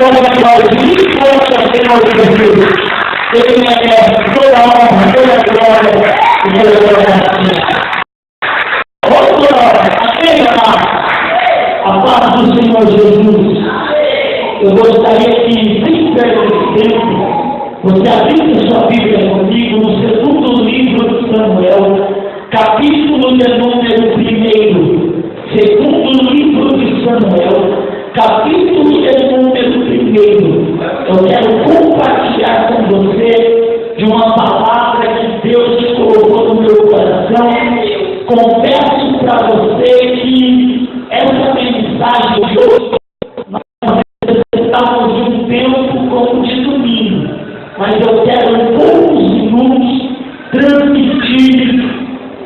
Toda a glória de Deus, toda a Senhor de Jesus. Ele merece toda a honra, toda a glória e toda a adoração. A paz do Senhor Jesus. Eu gostaria que, sem perder tempo, você abrisse sua Bíblia comigo no segundo livro de Samuel, capítulo de número 1. Segundo livro de Samuel, capítulo de número 1. Eu quero compartilhar com você de uma palavra que Deus colocou no meu coração. Confesso para você que essa mensagem de hoje, nós necessitamos de um tempo como de domingo, mas eu quero em poucos minutos transmitir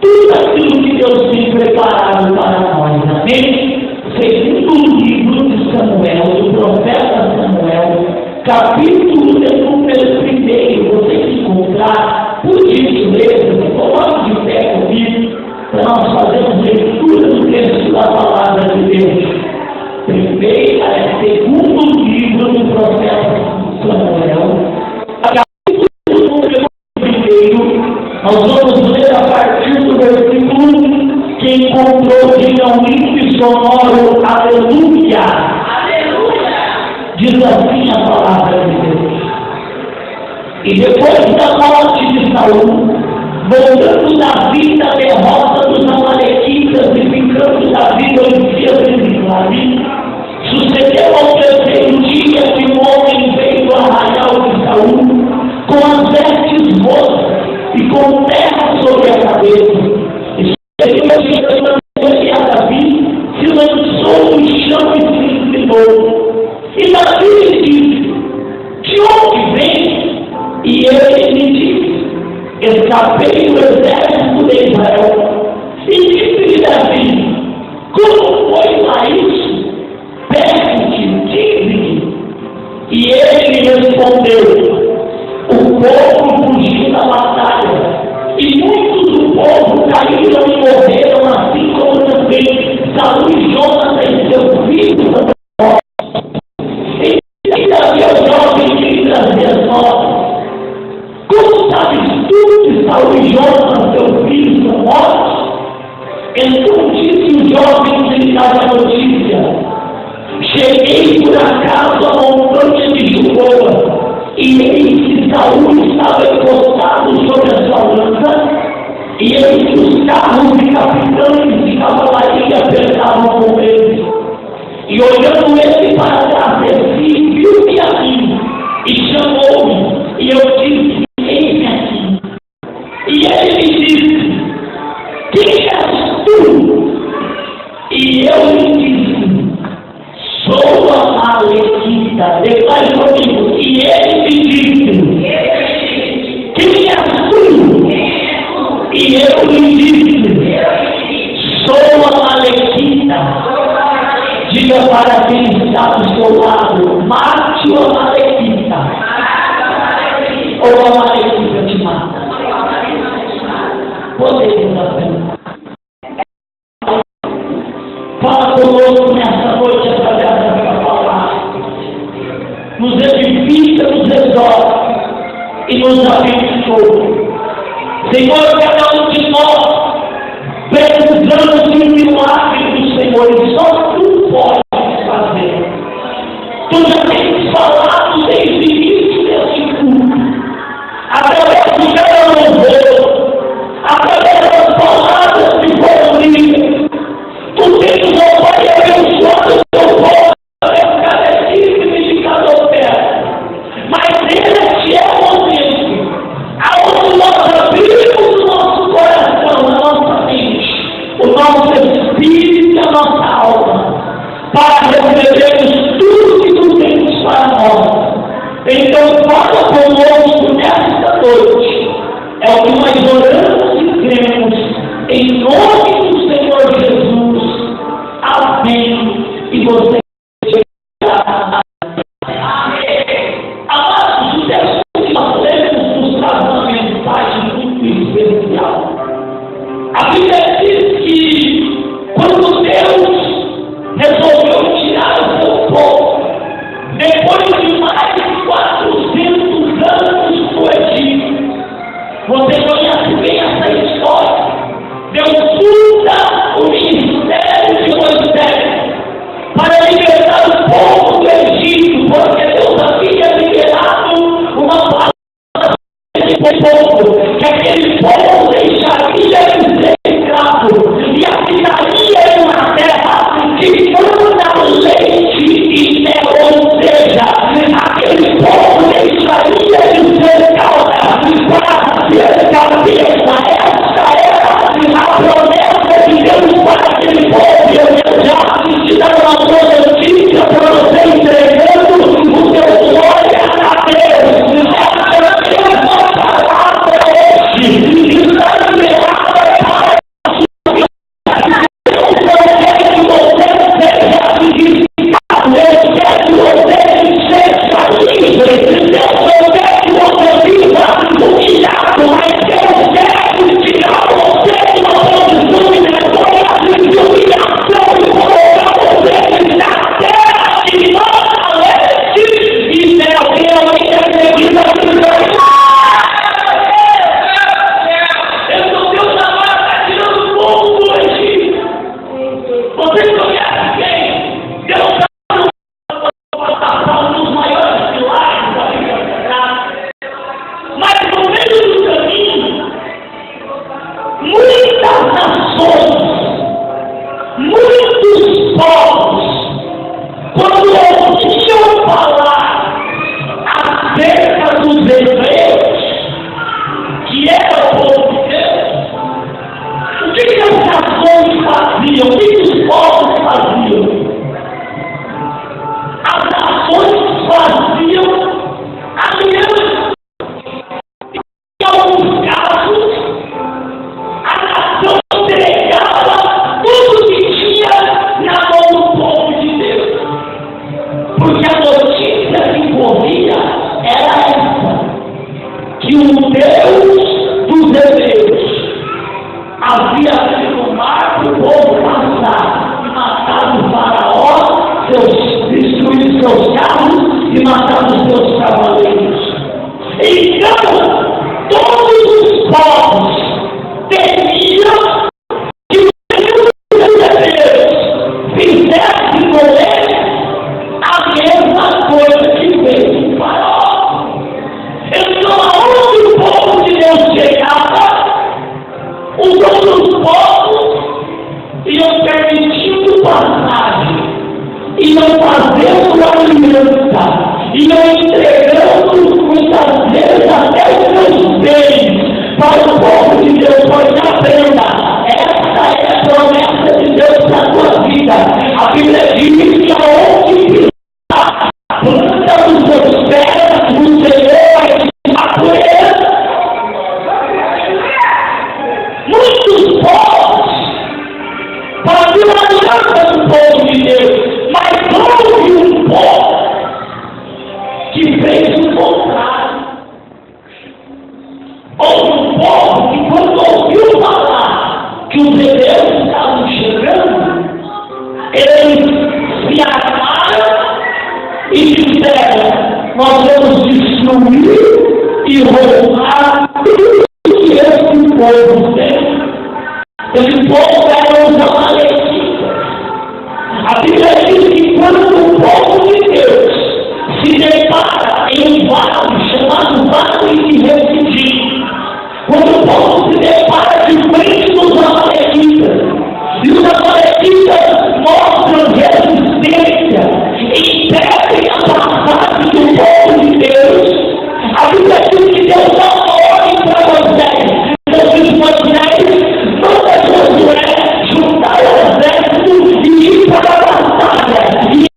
tudo aquilo que Deus tem preparado para nós, amém? Segundo livro de Samuel, do profeta Samuel, capítulo de número 1, você que encontrar, por gentileza, coloque de pé comigo, para nós fazermos leitura do texto da palavra de Deus. Segundo livro do profeta Samuel, capítulo número 1, nós vamos ler a partir do versículo 1. Quem encontrou, diga um limpo sonoro, aleluia. Aleluia. Diz assim a palavra de Deus. E depois da morte de Saul, voltando Davi da derrota dos amalequitas e ficando Davi 2 dias em Ziclague, sucedeu ao terceiro dia que um homem veio do arraial de Saul com as vestes rotas e com terra sobre a cabeça. E a Davi se lançou no chão e se inclinou. E Davi lhe disse: de onde vem? E ele lhe disse: escapei do exército de Israel. E disse-lhe Davi: como foi lá isso? Peço-te, dize-me. E ele lhe respondeu: o povo fugiu da batalha, e muitos do povo caíram e morreram, assim como também Saul e Jonatas, seu filho, foram mortos. E Davi ao jovem que lhe trazia as notas: como sabes tu que Saul e Jonatas, seu filho, são mortos? Então disse o jovem que lhe dava a notícia: cheguei por acaso à montanha de Gilboa, e eis que Saul estava encostado sobre a sua lança, e eis que os carros e capitães de cavalaria apertavam com ele. E olhando ele para trás de si, viu-me a mim, e chamou-me, e eu disse: eis-me aqui. E ele me disse: quem és tu? E eu lhe disse: sou a Amalequita. Declare comigo. E ele me disse: quem és tu? E eu lhe disse: sou a Amalequita. Diga para quem está do seu lado: mate o Amalequita. Ou a Amalequita te mata. Podemos aprender. Fala conosco nessa noite através da sua palavra. Nos edifica, nos exorta e nos abençoa. Senhor, cada um de nós precisamos de um milagre do Senhor, e só tu podes fazer. Tu já tens falado desde o início desse culto, através de cada louvor, através das palavras que foram lidas. Tu tens, ó Pai, abençoado o teu povo através cada dízimo e de cada oferta. Mas este é o momento aonde nós abrimos o nosso coração, a nossa mente, o nosso espírito e a nossa alma, para recebermos tudo que tu tens que o Deus dos hebreus havia sido o mar do povo passar e matado o faraó, destruído seus carros e matado os seus cavaleiros. Então, todos os povos temiam que o Deus dos hebreus fizesse com eles a mesma coisa que fez com o faraó. Então, aonde o povo de Deus chegava, os outros povos iam permitindo passagem, iam fazendo aliança, iam entregando muitas vezes até os seus bens para o povo de Deus. Pois aprenda, essa é a promessa de Deus para a tua vida. A Bíblia diz que aonde está a planta dos seus pés, o Senhor vai estar por ele. Muitos povos faziam aliança com o povo de Deus, mas houve um povo que fez o contrário. Houve um povo que, quando ouviu falar que os hebreus estavam chegando, eles se armaram e disseram: nós vamos destruir e roubar tudo que esse povo tem. Esse povo era os amalecitas. A Bíblia diz que quando o povo de Deus se depara em um vale chamado Vale de Refidim, quando o povo se depara de frente dos amalecitas, e os amalecitas mostram resistência, impedem a passagem do povo de Deus, a Bíblia diz que Deus dá uma ordem para Moisés. Deus diz: Moisés, manda Josué juntar o exército e ir para a batalha.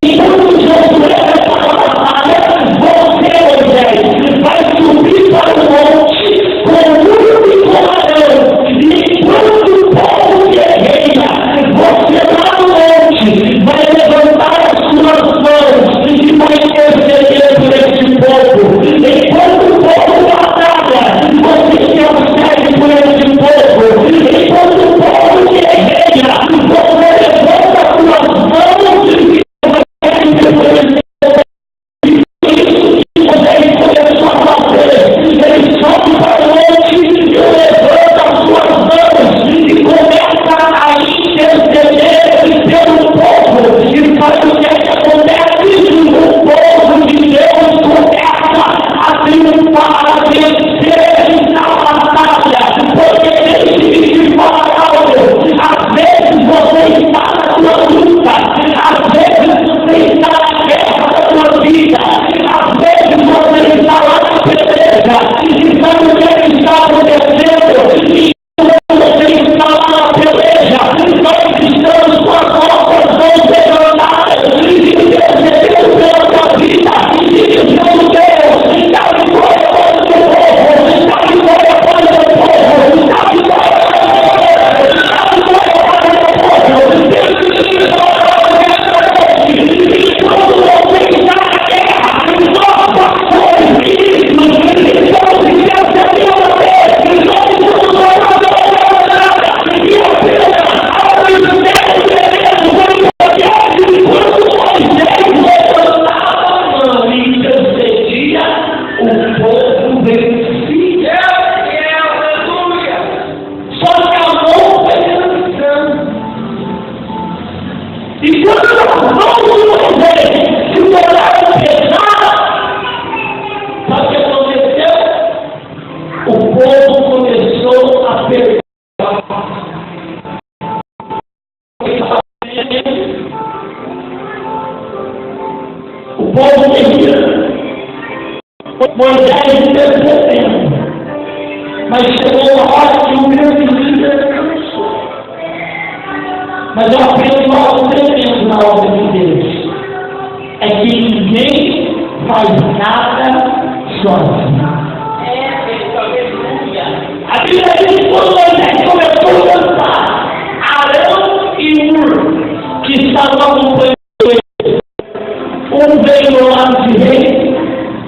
E quando Josué vai para a batalha, você, Moisés, vai subir para o monte com o muro e com o anão. E quando o povo guerreia, você lá no monte vai levantar as suas mãos e vai interceder por esse povo. Enquanto o povo batalha, você intercede por esse povo. Enquanto o povo guerreia, você levanta as suas mãos e vai interceder por esse povo. Isso que Moisés começou a fazer. Ele sobe para o monte e levanta as suas mãos e começa a interceder pelo povo. E faz o que acontece? O povo de Deus começa a triunfar, a vencer na batalha. Porque deixe de falar algo. Às vezes você está na sua luta, às vezes você está na guerra da sua vida, às vezes você está lá na peleja e sabe o que está acontecendo. E quando você está lá na peleja, nós estamos com as nossas mãos levantadas e intercedendo pela tua vida e dizendo: Deus, dá vitória para o teu povo, dá vitória para o teu povo, dá vitória para o teu povo, dá vitória para o teu povo. Deus te e quando você está na guerra, nós passamos isso, estamos intercedendo a Deus, nós estamos orando a Deus, e apenas ao ministério de Deus foi quando Moisés levantava e intercedia, o povo vencia. Só que a mão foi descansando. E quando as mãos de Moisés se tornaram pesadas, sabe o que aconteceu? O povo começou a perder. O povo queria Moisés intercedendo, mas chegou uma hora que o grande líder cansou. Mas eu aprendi algo tremendo na obra de Deus: é que ninguém faz nada sozinho. A Bíblia diz que quando Moisés começou a dançar, Arão e Hur, que estavam acompanhando ele, um veio do lado direito,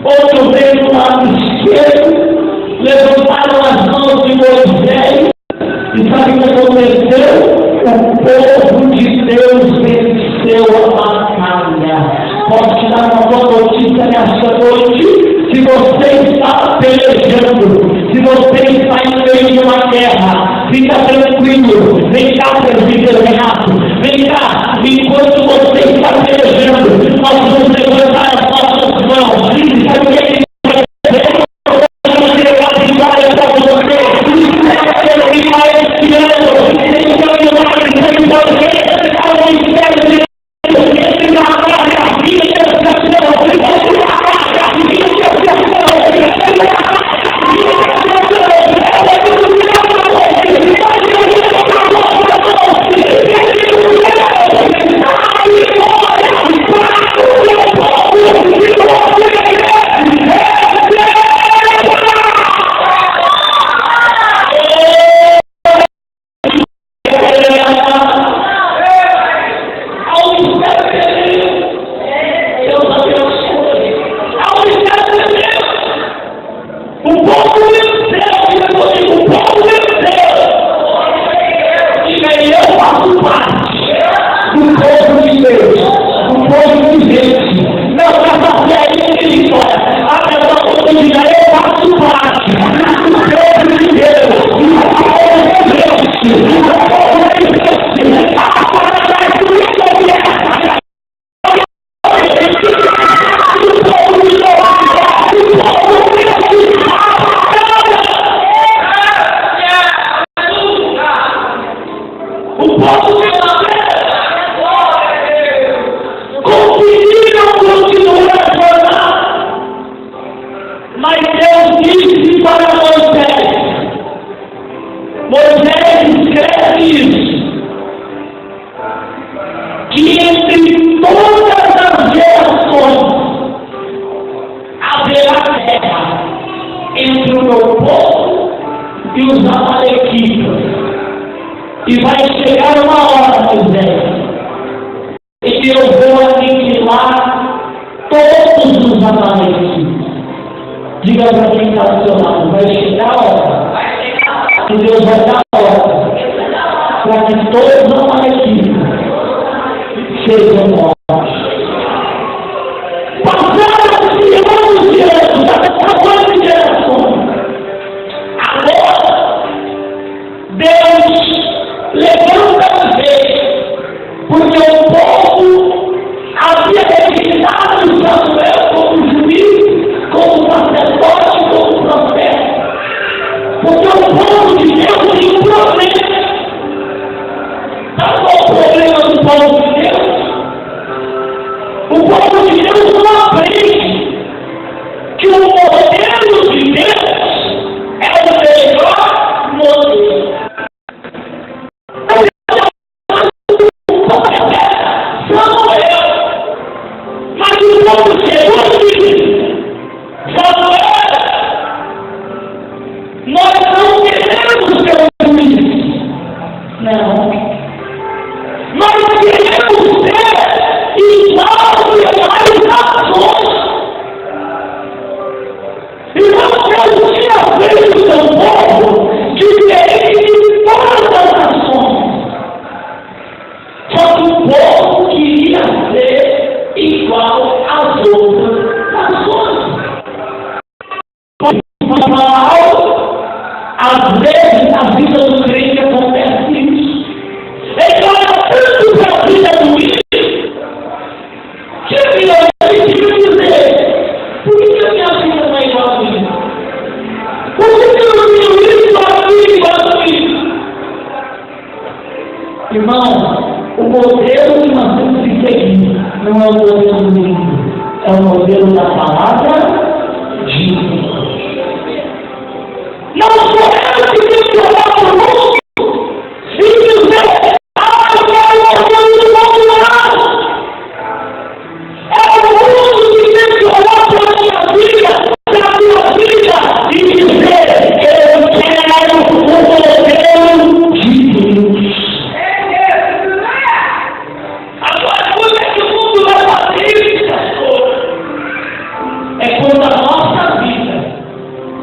outro veio do lado esquerdo, uma boa notícia nessa noite. Se você está pelejando, se você está em meio de uma guerra, fica tranquilo. Vem cá, presbítero Renato. Vem cá, enquanto você está pelejando, nós vamos levantar as nossas mãos. E sabe o que ele vai fazer? Ele vai vitória para você. Ele vai esse ano. Ele vai vitória para você. Ao mistério de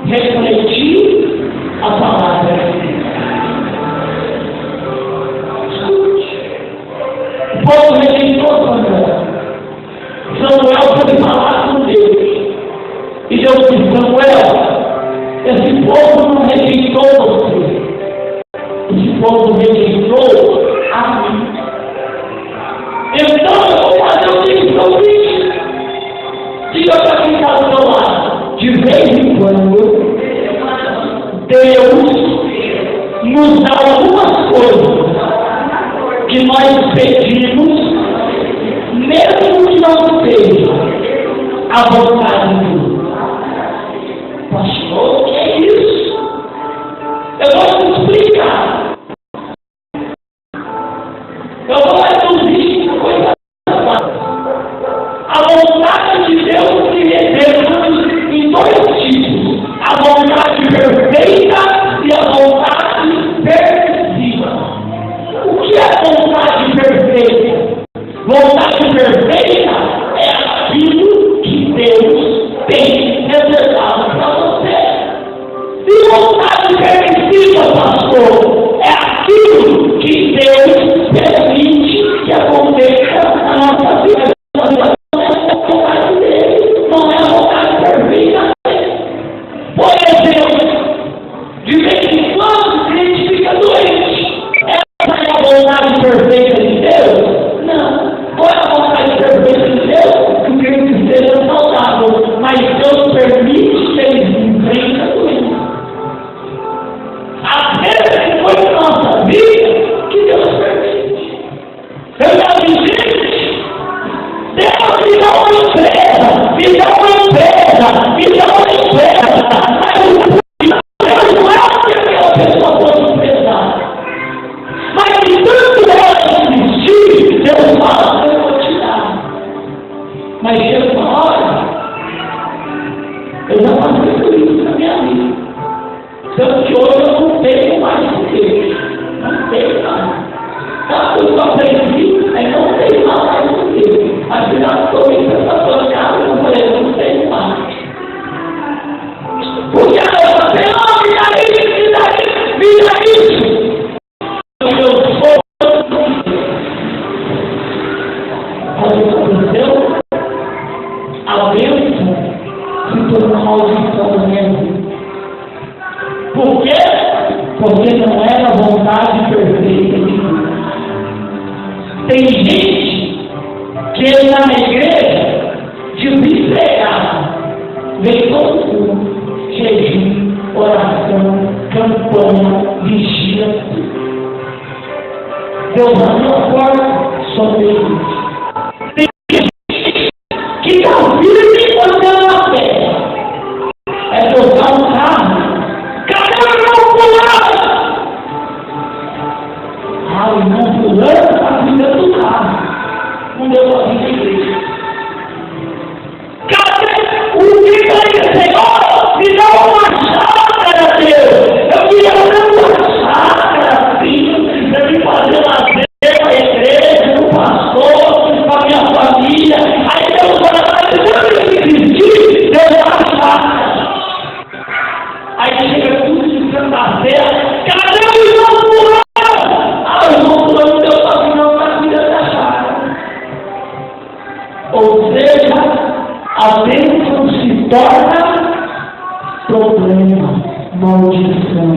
refletir a palavra de Deus. E Deus disse: Samuel, esse povo não rejeitou você. Esse povo rejeitou a mim. Então eu vou fazer o seguinte: diga para quem está do seu lado, de vez em quando, Deus nos dá algumas coisas que nós pedimos, mesmo que não seja a vontade de Deus. Pastor, o que é isso? Eu vou te explicar. Eu vou reduzir coisa. A vontade de Deus se reduz em dois tipos: a vontade perfeita e a vontade permissiva. O que é vontade perfeita? Vontade perfeita é aquilo que Deus tem reservado para você. E vontade permissiva, pastor, é aquilo que Deus permite que aconteça na nossa vida. Não é a vontade dele, não é a vontade perfeita dele. Por exemplo, de vez em quando o cliente fica doente. Essa é a vontade perfeita de Deus? Não. Qual é a vontade perfeita de Deus? Que o cliente esteja saudável. Mas Deus permite que ele enfrente a doença. Às vezes foi na nossa vida que Deus permite. Eu já disse: Deus me dá uma empresa, me dá uma empresa, me dá uma empresa. Mas não é porque aquela pessoa fosse empresária. Mas de tanto ela insistir, Deus fala: eu vou te dar. Mas chega uma hora, eu já passei por isso na minha vida. Tanto que hoje eu não tenho mais com Deus. Não tenho mais. Tá, eu só aprendi, mas não tenho mais com Deus. Afinal, estou indo para sua casa, eu falei: eu não tenho mais. Porque eu falei: oh, me dá isso, me dá isso. Eu sou. Olha o que aconteceu. A bênção se tornou uma maldição na minha vida. Por quê? Porque não era a vontade perfeita de Deus. Tem gente que na igreja de pregar, vem todo culto, jejum, oração, campanha, vigília. Deus abriu a porta, só Deus. Tem gente que está firme quando ela fé. É tocar um carro. O irmão fulano está cuidando do carro. Não deu para vir da igreja. Cadê o que vai, Senhor? Me dá uma chácara, Deus. Eu queria dar uma chácara, filho, para me fazer lazer para a igreja, para o pastor, para a minha família. Aí Deus vai lá e diz: eu desistir, Deus dá uma chácara. Aí chega tudo de Santa-feira. Cadê o irmão fulano? O irmão fulano deu para não está cuidando da chácara. Ou seja, a bênção se torna problema, maldição.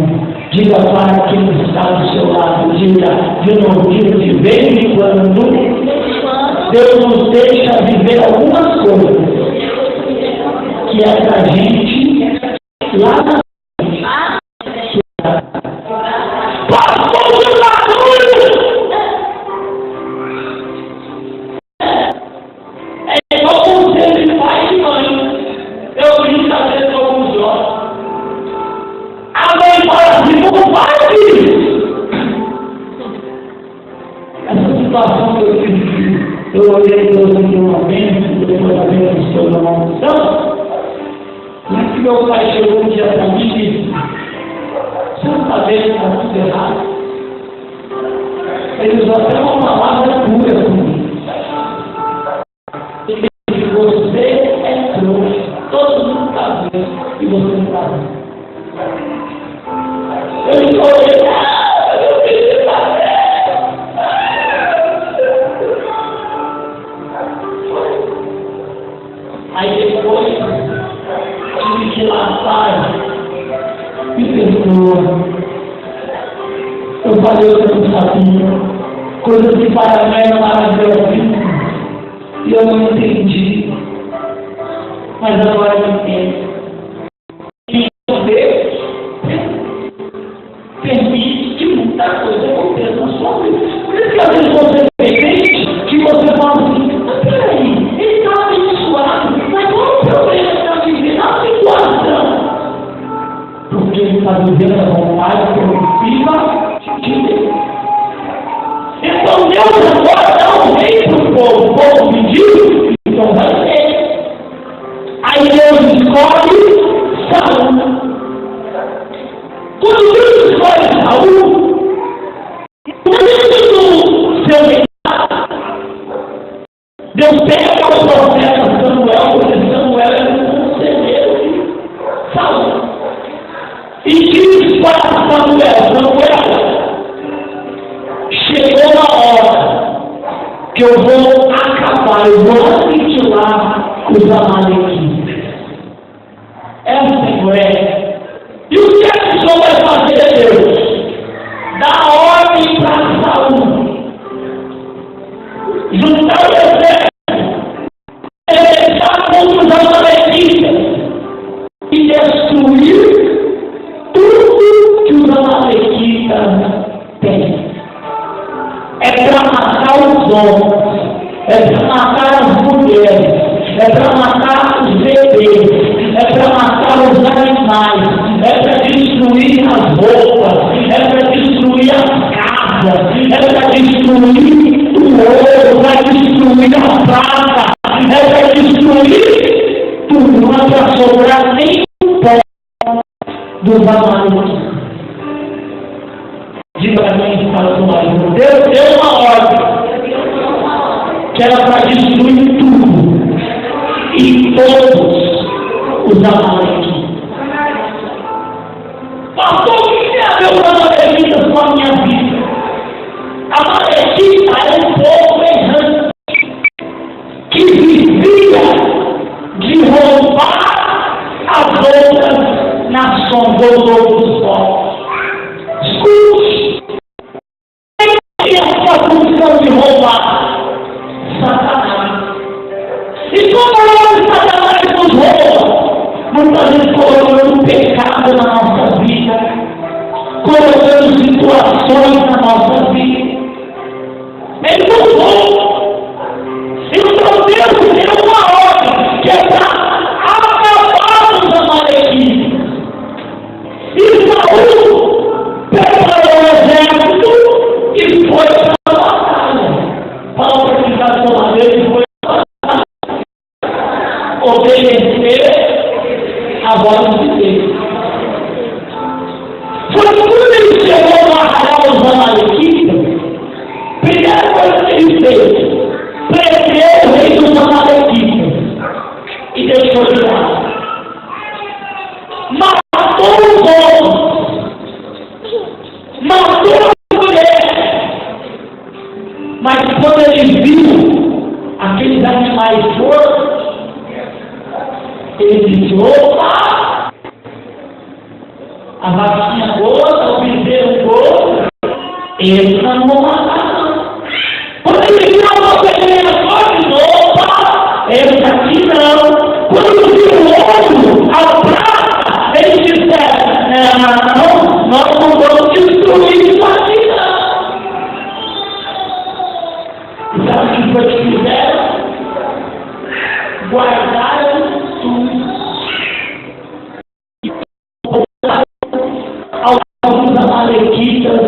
Diga para quem está do seu lado, diga de novo, diga: de vez em quando Deus nos deixa viver algumas coisas que é para a gente lá na eu olhei Deus aqui uma bênção, depois da bênção sobre a maldição. Mas que meu pai chegou um dia para mim e disse: você não está vendo que está tudo errado? Ele usou até uma palavra pura comigo. Ele disse: você é trouxa, todo mundo está vendo e você não está vendo. Eu disse: meu filho está vendo. Aí depois tive que lá, Pai, me perdoa. Eu falei o que eu não sabia, coisas que para mim eram maravilhosas, e eu não entendi, mas agora eu entendo. Deus permite que muita coisa aconteça na sua vida. Por isso que às vezes você permite que você fala assim, mas peraí, ele está abençoado, mas qual o problema que está vivendo a situação? Porque ele está vivendo a vontade progressiva de Deus. Então Deus agora dá um rei para o povo pediu, então vai ser. Aí Deus escolhe Saúl. Quando Deus escolhe Saúl, dentro do seu reinado, Deus pega o profeta Samuel, porque Samuel era um conselheiro de Saúl, e diz para Samuel, chegou a hora que eu vou acabar, eu vou aniquilar os amalequitas. Senhor é. E o que é que o Senhor vai fazer, Deus? Dá ordem para Saúl juntar o exército, fechar contra os amalequitas e destruir tudo que os amalequitas têm. É para matar os homens, é para matar as mulheres, é para matar os bebês, é para matar os animais, é para destruir as roupas, é para destruir as casas, é para destruir o ouro, para destruir a prata, é para destruir tudo, não é para sobrar nem um pó dos amalequitas. Diga para mim, para o marido, Deus deu uma ordem que era para destruir tudo e todos os amalequitas. Pastor, o que tem a ver os amalequitas com a minha vida? Amalekita é um povo errante que vivia de roubar as outras nações, os outros povos. Escute, quem tem a sua função de roubar? Satanás. E como Satanás nos rouba, muitas vezes colocando pecado na nossa vida, colocando situações na nossa vida. Ele nos rouba. Então Deus deu uma ordem que é para acabar os amalequitas. E Saúl preparou o exército e foi para a batalha. Para a organização dele foi obedecer a voz de Deus. Foi quando ele chegou a matar os amalequitas, primeira coisa que ele fez, prendeu o rei dos amalequitas e deixou de lado. Matou os homens, matou as mulheres, mas quando ele viu aqueles animais fortes, ele disse, opa, a vaquinha boa, o bezerro boa, eles não vão matar não. Quando ele viu uma ovelha forte, opa, esse aqui não. Quando ele viu o outro, a prata, ele disse, não, nós não vamos destruir isso aqui não. E sabe o que foi que fizeram? Guardaram tudo. Alguns amalequitas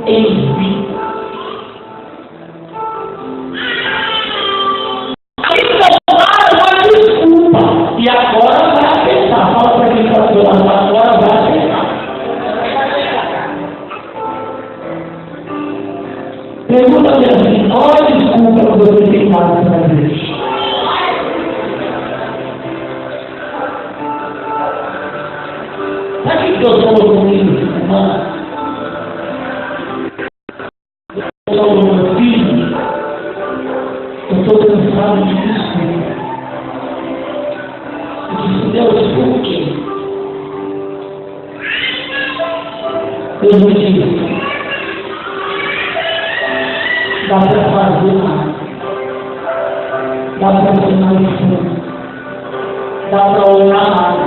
em vida. Ainda tomaram uma desculpa. E agora vai afetar. Fala para quem está do lado, agora vai afetar. Pergunta-me assim, qual é a desculpa que você tem dado para Deus? Sabe o que eu falo comigo, irmão? Eu falo com meu filho, eu estou cansado de desculpa. disse: Deus, por quê? Deus me disse: dá para fazer mais, dá para ser mais fundo, dá para orar mais,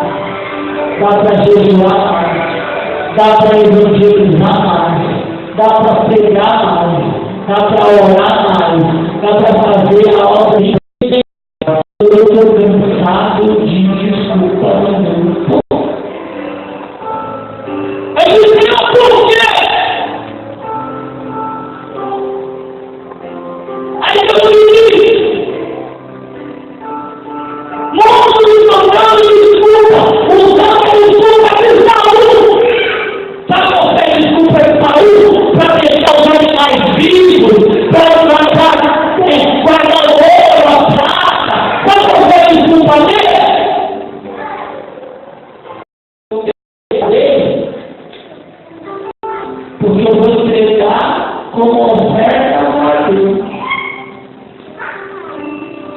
dá para jejuar mais, dá para evangelizar mais, dá para pregar mais, dá para orar mais, dá para fazer a obra de Deus. Eu estou cansado de desculpa no mundo. Eu disse: por quê? Aí eu disse: muitos estão dando desculpa, usando desculpa de Saúl. Sabe qual é a desculpa de Saúl? Para deixar os animais vivos, para guardar ouro, a prata. Sabe qual é a desculpa dele? Porque eu vou entregar como oferta a Deus.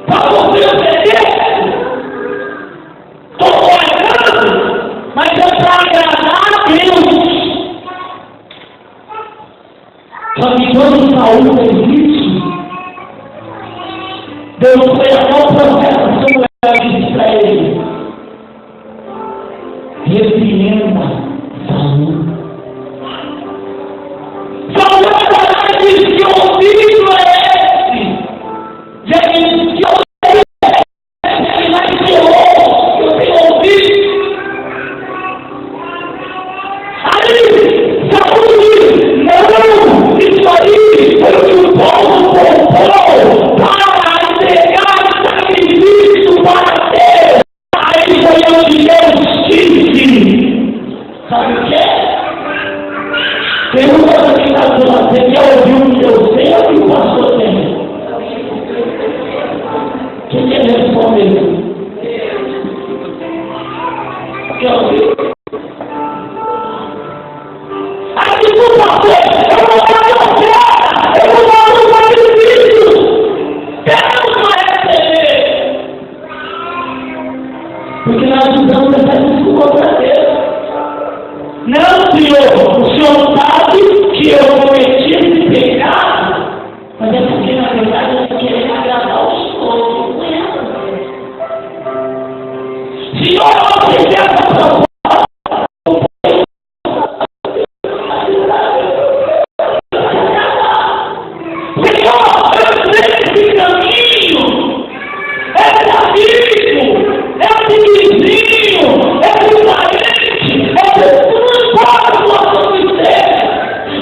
Para você obedecer, estou guardando, mas é para agradar a Deus. Só que quando Saúl fez isso, Deus foi até o profeta Samuel e disse para ele: repreenda Saúl. Samuel agora disse: que ouvido é esse? Já disse: que ouvido é esse? Ele vai dizer: oh, eu tenho ouvido. Aí Saúl disse: não, isso aí foi o que o povo comprou para entregar sacrifício para Deus. Aí foi onde Deus disse: sabe o que é? Pergunta para quem está do lado: você quer ouvir o que eu sei ou o que o pastor tem? Quem quer responder? Quer ouvir? A desculpa foi: eu vou dar uma oferta, eu vou dar um sacrifício. Deus vai receber. Porque nós usamos essa desculpa para Deus. Não, Senhor, o Senhor sabe que eu cometi esse pecado, mas é porque na verdade eu estou querendo agradar o Senhor. Senhor, eu fiz essa proposta. Senhor, eu sei esse caminho. É amigo, é vizinho, é parente, é pode acontecer,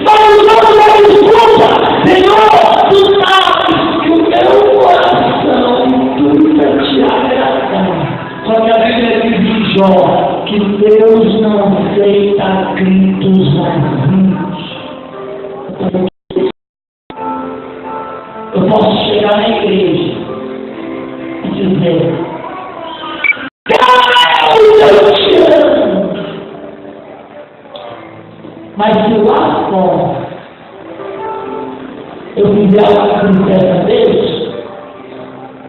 mas usando a desculpa: Senhor, tu sabes que o meu coração tudo para te agradar. Só que a Bíblia diz em Jó que Deus não aceita gritos vazios. Eu posso chegar na igreja e dizer: Deus, eu te amo. Mas se lá fora eu fizer algo que não serve a Deus,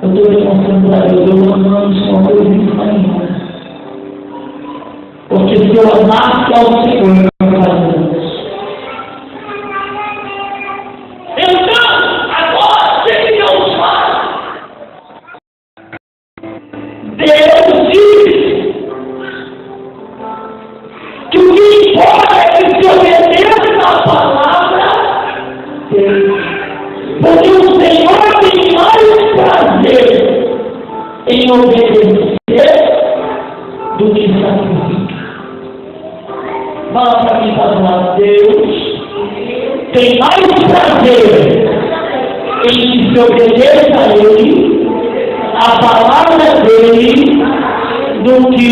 eu estou demonstrando para Deus: eu não amo o Senhor por isso ainda. Porque se eu amasse ao Senhor, eu não faria isso. Então, agora, o que Deus faz? Deus diz que o que importa é que se obedeça a palavra dele. Porque o Senhor tem mais prazer em obedecer do que sacrificar. Fala para quem está do lado: Deus tem mais prazer em que se obedeça a Ele, a palavra dele, do que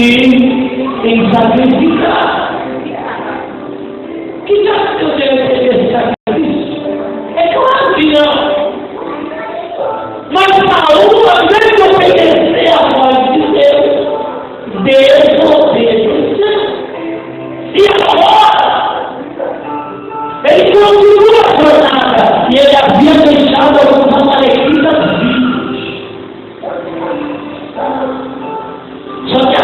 em sacrificar. Que já que eu devo obedecer sacrifício? É claro que não. Mas Saúl, ao invés de obedecer a voz de Deus, desobedeceu. E agora, ele continua a jornada, e ele havia deixado alguns amalecitas vivos. Só que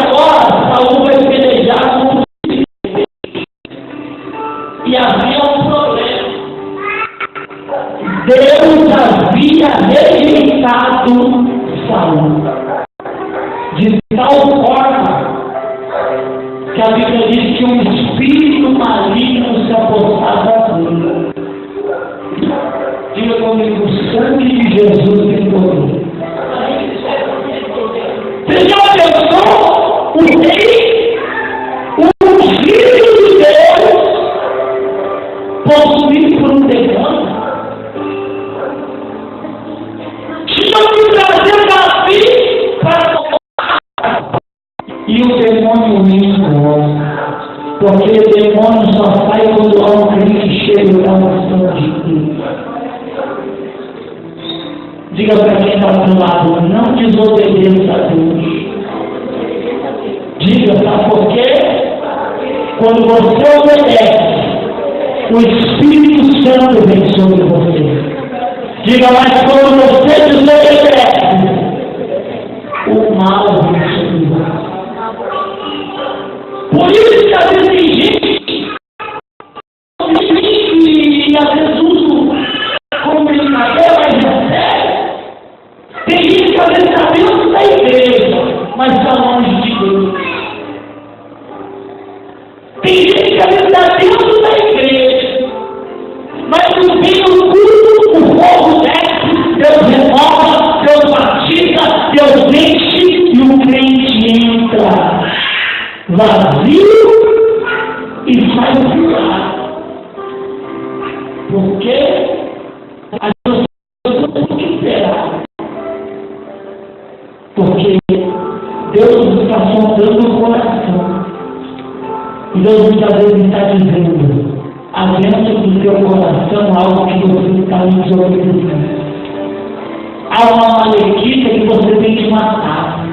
E o demônio entra, porque o demônio só sai quando há um crente cheio da unção de Deus. Diga para quem está ao seu lado, não desobedeça a Deus. Diga, sabe por quê? Quando você obedece, o Espírito Santo vem sobre você. Diga, mas quando você desobedece, o mal vem sobre você. Por isso que às vezes tem gente e às vezes uso como brincadeira, mas é sério. Tem gente que às vezes está dentro da igreja, mas está longe de Deus. Tem gente que às vezes está dentro da igreja, mas não vem no culto, o fogo desce, Deus renova, Deus batiza, Deus enche e o crente entra vazio e sai furado. Porque as pessoas não têm que esperar. Porque Deus está sondando o coração. E Deus muitas vezes está dizendo, há dentro do teu coração algo que você está desobedecendo. Há uma malequita que você tem que matar.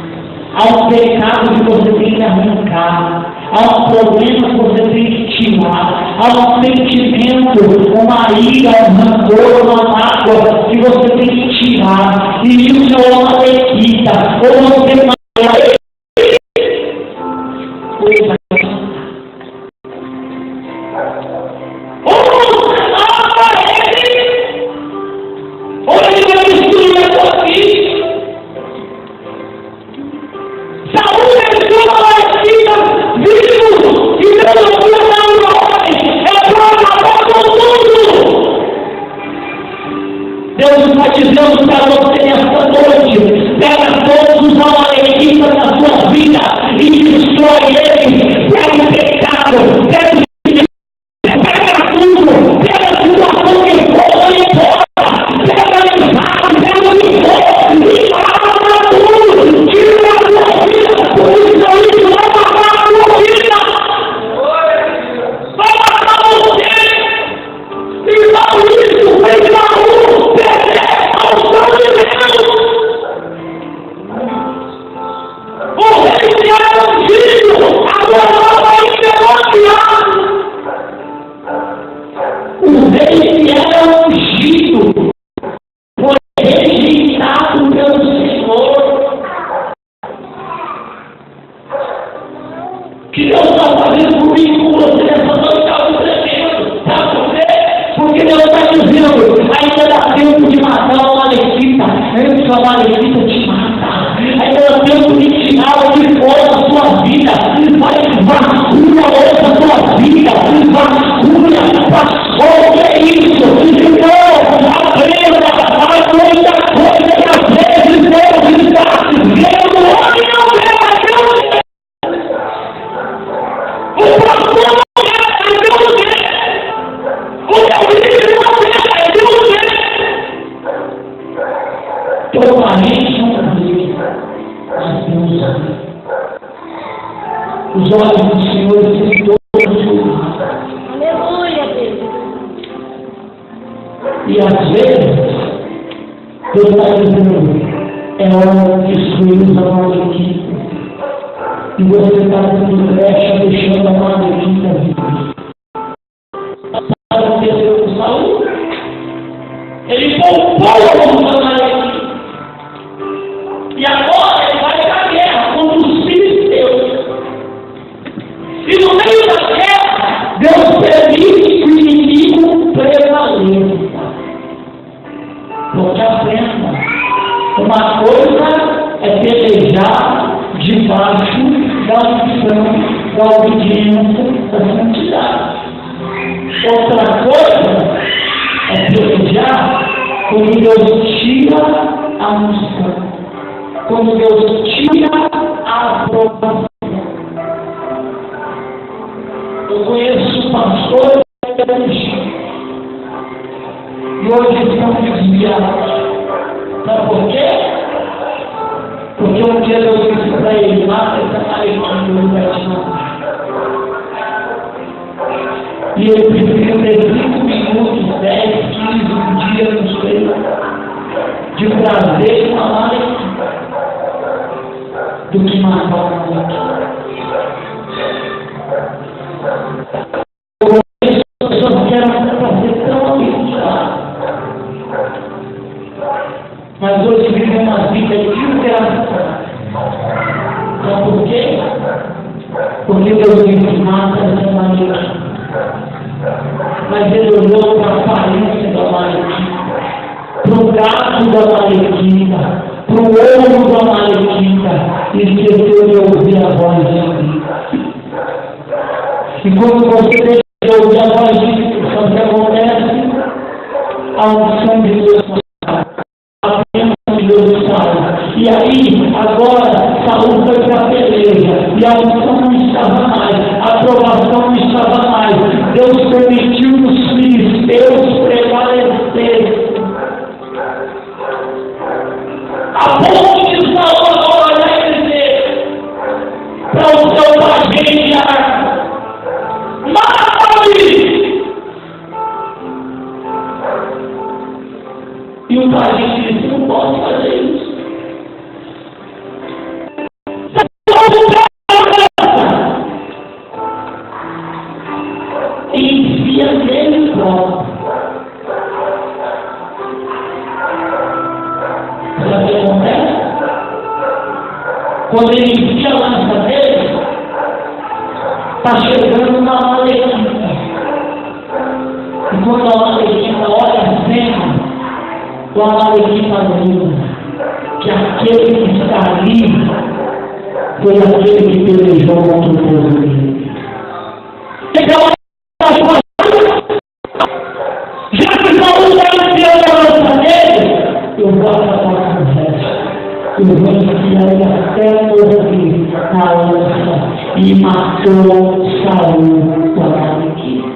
Há um pecado que você tem que arrancar. Há um problema que você tem que tirar. Há um sentimento, uma ira, um rancor, uma mágoa que você tem que tirar. E isso é uma malequita. Ou você Deus está dizendo para você nesta noite, pega todos os amalequitas da sua vida e destrói eles, pega o pecado, pega tudo, pega a situação que for, não importa, pega o enfado, pega o encontro, e mata tudo, tira a sua vida, por isso aí vai matar a sua vida, vai matar você, e não isso, vem na rua. O rei que era ungido foi rejeitado pelo Senhor. Que Deus está fazendo comigo com você nessa noite, algo tremendo. Sabe por quê? Porque Deus está dizendo, ainda dá tempo de matar uma malequita, antes que a malequita te mata. Ainda dá tempo de tirar o que for da sua vida. Vasculha outra sua vida. Vasculha, o que é isso? Então, aprenda a muita coisa que às vezes Deus está dizendo, homem não é Deus. O pastor não é Deus. O meu líder não é Deus. Teu parente não vê, mas Deus sabe. Os olhos do Senhor têm todos os lugares. Aleluia, Deus. E às vezes, Deus está dizendo, é hora de destruir a malequita. E você está dando brecha, deixando a malequita viva. Sabe o que aconteceu com Saul? Ele poupou a malequita. E agora ele vai para a guerra contra os filisteus. E no meio da guerra, Deus permite que o inimigo prevaleça. Porque aprenda, uma coisa é pelejar debaixo da unção, da obediência, da santidade. Outra coisa é pelejar quando Deus tira a unção, quando Deus tira a aprovação. Eu conheço pastores e hoje estão desviados. Sabe por quê? Porque um dia Deus disse para ele, mata essa malequita. E eu prefiro ter 5 minutos, 10, 15, um dia, não sei, de prazer com a Amalequita do que matar a Amalequita. Eu só quero fazer tão abençoado. Mas hoje vive uma vida desgraçada. Sabe por quê? Porque Deus me mata essa Amalequita. Mas ele olhou para a aparência da Amalequita, para o gato da Amalequita, para o ouro da Amalequita, e esqueceu de ouvir a voz de Deus. E quando você deixa de ouvir a voz de Deus, sabe o que acontece? A unção de Deus sai, a bênção de Deus sai. E aí, agora, Saul foi para a peleja, e a unção não estava mais, a aprovação não estava mais. Deus permitiu que os filisteus prevaleceram. A ponto de Saul agora olhar e dizer para o seu pajem de arma: mata-me! E o pajem disse: não posso fazer isso. Enfia nele próprio. Sabe o que acontece? Quando ele enfia a lança dele, está chegando uma Amalequita. E quando a Amalequita olha a cena, o Amalequita lembra que aquele que está ali foi aquele que pelejou contra o povo dele. Já que Saul está enfiando a lança dele, eu vou acabar com o resto. Eu vou enfiar ele até morrer na lança. E matou Saul com a Amalequita.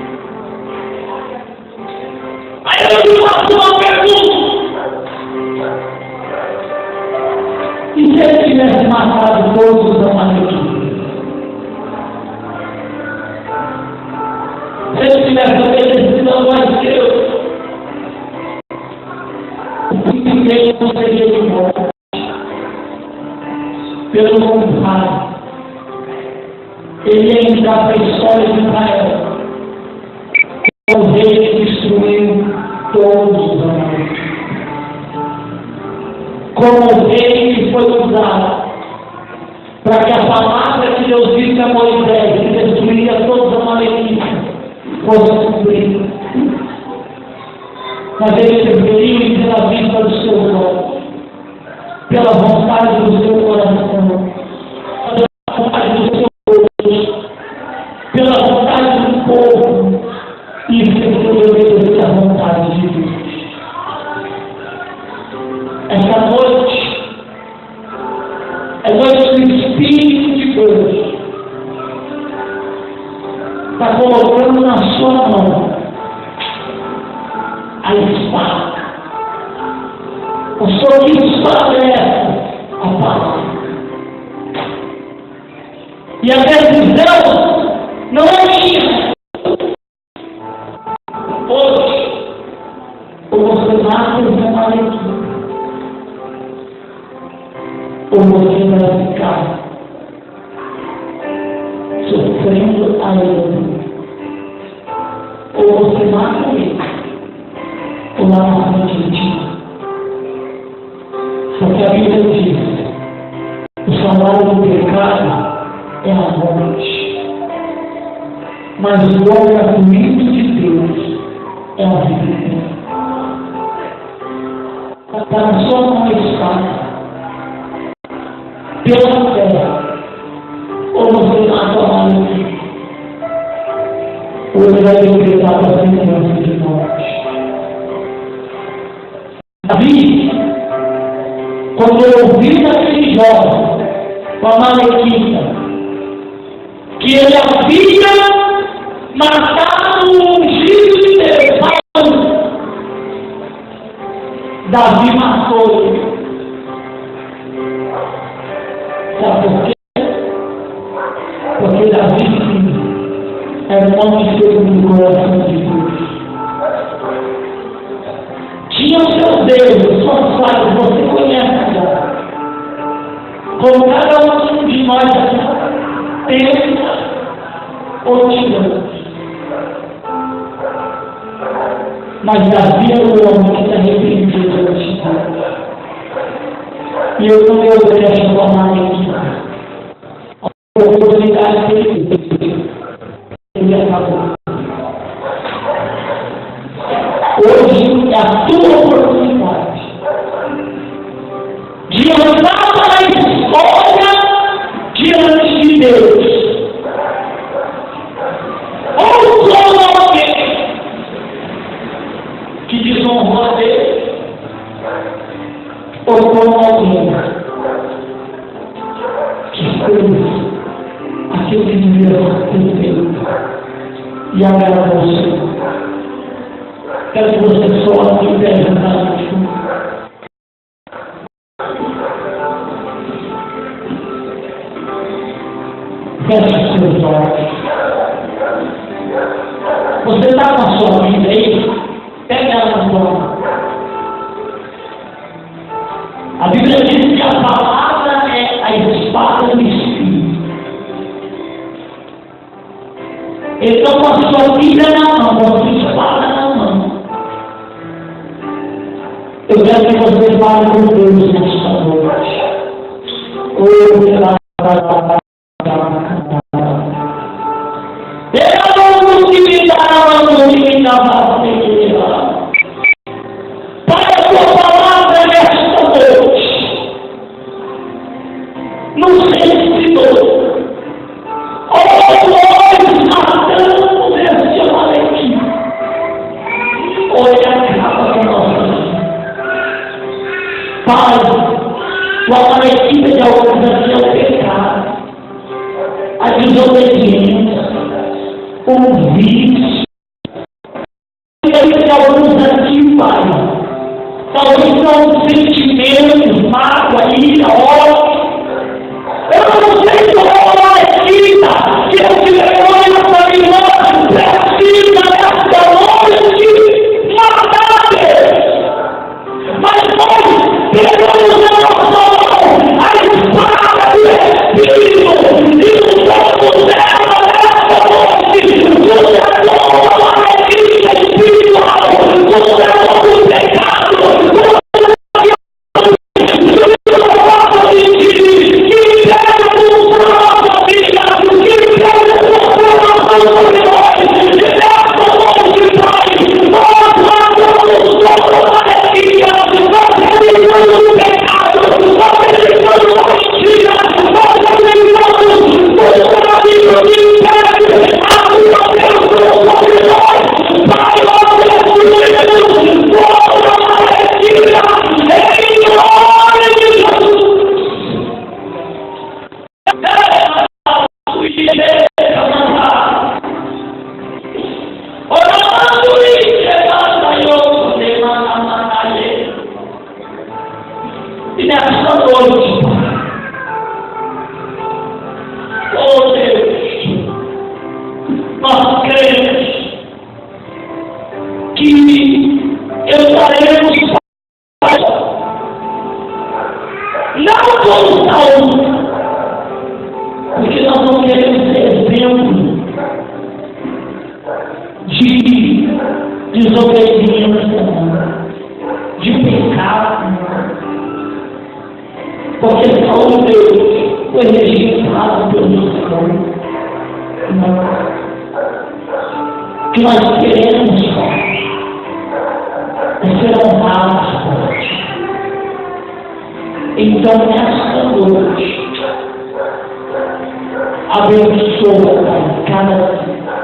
Aí eu te faço uma pergunta. E se ele tivesse matado todos os Amalequitas? Se ele tivesse obedecido a voz de Deus, o que dele não seria de morte. Pelo contrário, ele ia entrar para a história de Israel como o rei que destruiu todos os Amalequitas, como o rei que foi usado para que a palavra que Deus disse a Moisés, que destruiria todos os Amalequitas, fosse cumprida. Mas ele preferiu ir pela vista do seu olhos, pela vontade do seu coração, pela vontade do seu Deus, pela vontade do povo, e preferiu obedecer a vontade de Deus. Essa noite é noite do Espírito de Deus. Está colocando na sua mão a espada. O Senhor que estabelece a palavra. E a decisão não é minha. Hoje, ou você mata o seu Amalequita, ou você vai ficar sofrendo a ele. Ou você mata ele, ou lá na frente de ti. Porque a Bíblia diz: o salário do pecado é a morte, mas o dom gratuito de Deus é a vida. Está na sua mão a espada. Pela fé, ou você mata a Amalequita, ou ele vai decretar para a sentença de morte. Davi, quando eu ouvi daquele jovem com a Amalequita, que ele havia matado o ungido de Deus, Davi matou ele. Sabe por quê? Porque Davi, sim, era um aconteceu no coração de Deus. Tinha os seus deuses, suas falhas, você conhece agora. Como cada um de nós pensa ou tiramos. Mas Davi é o homem que se arrependeu da atitude. E eu não me ofereço a mais a oportunidade dele. Ele acabou. Hoje é a tua oportunidade de andar para a história diante de Deus. Ou como alguém que desonrou a Deus, ou como alguém que fez aquilo que devia ter feito e agradou ao Senhor. Quero que você só aqui pegue na última. Feche os seus olhos. Você está com a sua vida aí? Pega ela na mão. A Bíblia diz que a palavra é a espada do Espírito. Então, com a sua vida na mão, com a sua espada na mão, eu quero que você fale com Deus nesta noite. Pai, a tua palavra nesta noite nos ensinou. Nós matamos esse amalekita. Olha, acaba com a nossa vida. Pai, o amalekita de alguns aqui é o pecado, a desobediência, o vício. De alguns aqui, Pai, talvez são sentimentos, mágoa, ira, ódio. Eu não sei como é uma amalekita que eu te levo nessa irmã, precisa nesta noite matar Deus. Mas nós pegamos na nossa mão a espada do Espírito e usamos ela nesta noite. Usamos a amalekita espiritual, usamos o pecado. E nessa noite, oh Deus, nós cremos que estaremos não como Saul, porque nós não queremos ser exemplo de desobediência, de pecado. Porque Saul Deus foi registrado pelo Senhor. Que nós queremos ser honrados por Ti. Então, nesta noite, abençoa cada dia.